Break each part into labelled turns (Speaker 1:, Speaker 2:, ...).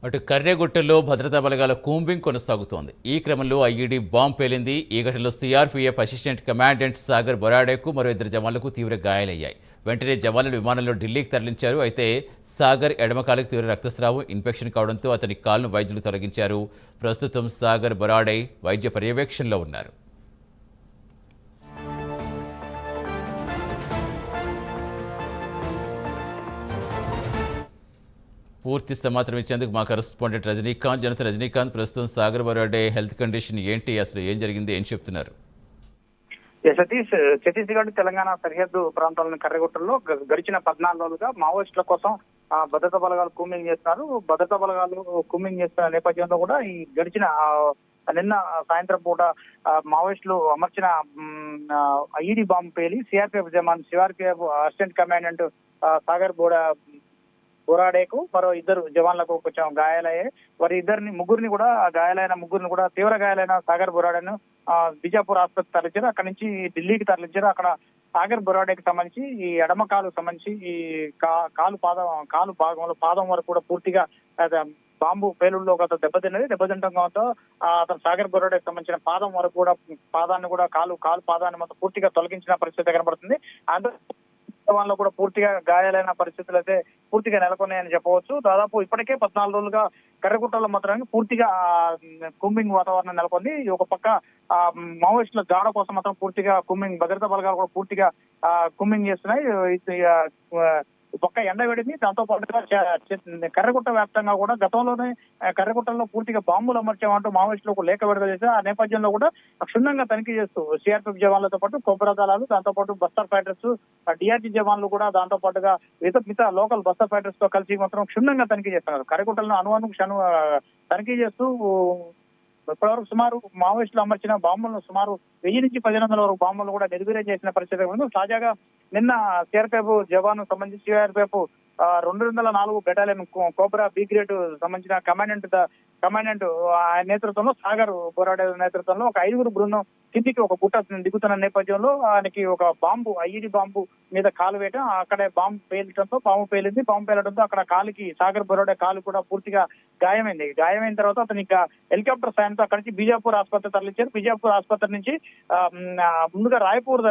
Speaker 1: అటు కర్రెగుట్టలో భద్రతా బలగాల కూంబింగ్ కొనసాగుతోంది. ఈ క్రమంలో ఐఈడీ బాంబు పేలింది. ఈ ఘటనలో సిఆర్పీఎఫ్ అసిస్టెంట్ కమాండెంట్ సాగర్ బొరాడేకు మరో 2 జవాన్లకు తీవ్ర గాయాలయ్యాయి. వెంటనే జవాన్లను విమానంలో ఢిల్లీకి తరలించారు. అయితే సాగర్ ఎడమకాలకు తీవ్ర రక్తస్రావం, ఇన్ఫెక్షన్ కావడంతో అతని కాలును వైద్యులు తొలగించారు. ప్రస్తుతం సాగర్ బొరాడే వైద్య పర్యవేక్షణలో ఉన్నారు. పూర్తి సమాచారం ఇచ్చేందుకు మా కరెస్పాండెంట్ రజనీకాంత్ ప్రస్తుతం సాగర్ బొరాడే హెల్త్ కండిషన్ ఏంటి, అసలు ఏం జరిగింది, ఏం చెప్తున్నారు?
Speaker 2: సతీష్, ఛత్తీస్గఢ్ తెలంగాణ సరిహద్దు ప్రాంతాలను కర్రెగుట్టల్లో గడిచిన 14 రోజులుగా మావోయిస్టుల కోసం భద్రతా బలగాలు కూంబింగ్ చేస్తున్నారు. భద్రతా బలగాలు కూంబింగ్ చేస్తున్న నేపథ్యంలో కూడా ఈ గడిచిన నిన్న సాయంత్రం పూట మావోయిస్టులు అమర్చిన ఐఈడీ బాంబు పేలి సిఆర్పీఎఫ్ అసిస్టెంట్ కమాండెంట్ సాగర్ బొరాడేకు మరో 2 జవాన్లకు కొంచెం గాయాలయ్యాయి. ముగ్గురిని కూడా తీవ్ర గాయాలైన సాగర్ బొరాడేను బిజాపూర్ ఆసుపత్రికి తరలించారు. అక్కడి నుంచి ఢిల్లీకి తరలించారు. అక్కడ సాగర్ బొరాడేకి సంబంధించి ఈ ఎడమ కాలుకు సంబంధించి ఈ కాలు భాగంలో పాదం వరకు కూడా పూర్తిగా బాంబు పేలుడులో ఒక దెబ్బతింటంతో అతను సాగర్ బొరాడేకి సంబంధించిన పాదం వరకు కూడా పాదాన్ని కూడా కాలు పాదాన్ని మొత్తం పూర్తిగా తొలగించిన పరిస్థితి కనబడుతుంది. జవాన్లో కూడా పూర్తిగా గాయాలైన పరిస్థితులు అయితే పూర్తిగా నెలకొన్నాయని చెప్పవచ్చు. దాదాపు ఇప్పటికే 14 రోజులుగా కర్రెగుట్టలో మాత్రం పూర్తిగా కూంబింగ్ వాతావరణం నెలకొంది. ఒక పక్క మావోయిస్టుల దాడ కోసం మాత్రం పూర్తిగా భద్రతా బలగాలు కూడా పూర్తిగా కూంబింగ్ చేస్తున్నాయి. పక్క ఎండ వేడింది. దాంతో పాటుగా కర్రెగుట్ట వ్యాప్తంగా కూడా గతంలోనే కర్రెగుట్టలో పూర్తిగా బాంబులు అమర్చామంటూ మావోయిస్టులకు లేఖ విడుదల చేశారు. ఆ నేపథ్యంలో కూడా క్షుణ్ణంగా తనిఖీ చేస్తూ సిఆర్పీఎఫ్ జవాన్లతో పాటు కొబ్బరి దళాలు, దాంతో పాటు బస్తర్ ఫైటర్స్, డిఆర్జీ జవాన్లు కూడా దాంతో పాటుగా మిగతా లోకల్ బస్తర్ ఫైటర్స్ తో కలిసి మాత్రం క్షుణ్ణంగా తనిఖీ చేస్తున్నారు. కర్రెగుట్టలను అనుమానం తనిఖీ చేస్తూ ఇప్పటివరకు సుమారు మావోయిస్టులు అమర్చిన బాంబులను సుమారు 1000 నుంచి 1500 వరకు బాంబులు కూడా నిర్వీర్యం చేసిన పరిస్థితి ఉంది. తాజాగా నిన్న సిఆర్పీఎఫ్ జవాన్ సంబంధించి CRPF 204 battalion cobra B grade సంబంధించిన కమాండెంట్ ఆయన నేతృత్వంలో సాగర్ బొరాడే నేతృత్వంలో ఒక 5గురు బృందం కిందికి ఒక గుట్ట దిగుతున్న నేపథ్యంలో ఆయనకి ఒక ఐఈడీ బాంబు మీద కాలు వేయటం, అక్కడే బాంబు పేలింది. బాంబు పేలడంతో అక్కడ కాలుకి సాగర్ బొరాడే కాలు కూడా పూర్తిగా గాయమైంది. గాయమైన తర్వాత అతను ఇంకా హెలికాప్టర్ సాయంతో అక్కడి నుంచి బిజాపూర్ ఆసుపత్రి తరలించారు. బిజాపూర్ ఆసుపత్రి నుంచి ముందుగా రాయపూర్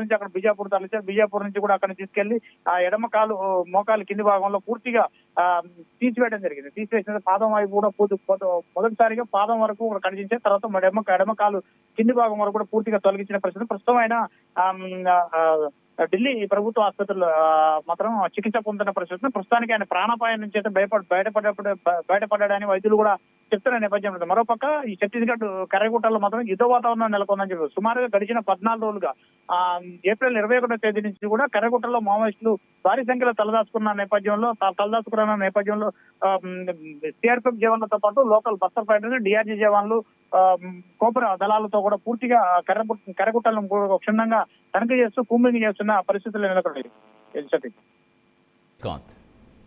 Speaker 2: నుంచి అక్కడ బిజాపూర్ తరలించారు. బిజాపూర్ నుంచి కూడా అక్కడ తీసుకెళ్లి ఆ ఎడమ కాలు మోకాలు కింది భాగంలో పూర్తిగా తీసివేయడం జరిగింది. తీసివేసిన పాదం వైపు కూడా మొదటిసారిగా పాదం వరకు కనిపించే తర్వాత ఎడమ కాలు కింది భాగం వరకు కూడా పూర్తిగా తొలగించిన పరిస్థితి. ప్రస్తుతం ఆయన ఢిల్లీ ప్రభుత్వ ఆసుపత్రులు మాత్రం చికిత్స పొందుతున్న పరిస్థితి. ప్రస్తుతానికి ఆయన ప్రాణాపాయం నుంచి అయితే బయటపడ్డాడని వైద్యులు కూడా చెప్తున్న నేపథ్యంలో మరోపక్క ఈ ఛత్తీస్గఢ్ కర్రెగుట్టలో మాత్రం యుద్ధ వాతావరణం నెలకొందని చెప్పారు. సుమారుగా గడిచిన 14 రోజులుగా ఏప్రిల్ 21వ తేదీ నుంచి కూడా కర్రెగుట్టలో మావోయిస్టులు భారీ సంఖ్యలో తలదాచుకున్న నేపథ్యంలో సిఆర్పీఎఫ్ జవాన్లతో పాటు లోకల్ బస్తర్ ఫైటర్స్, డిఆర్జీ జవాన్లు, కోబ్రా దళాలతో కూడా పూర్తిగా కర్రెగుట్టలను క్షుణ్ణంగా తనిఖీ చేస్తూ కూంబింగ్ చేస్తున్న పరిస్థితులు నెలకొన్నాయి.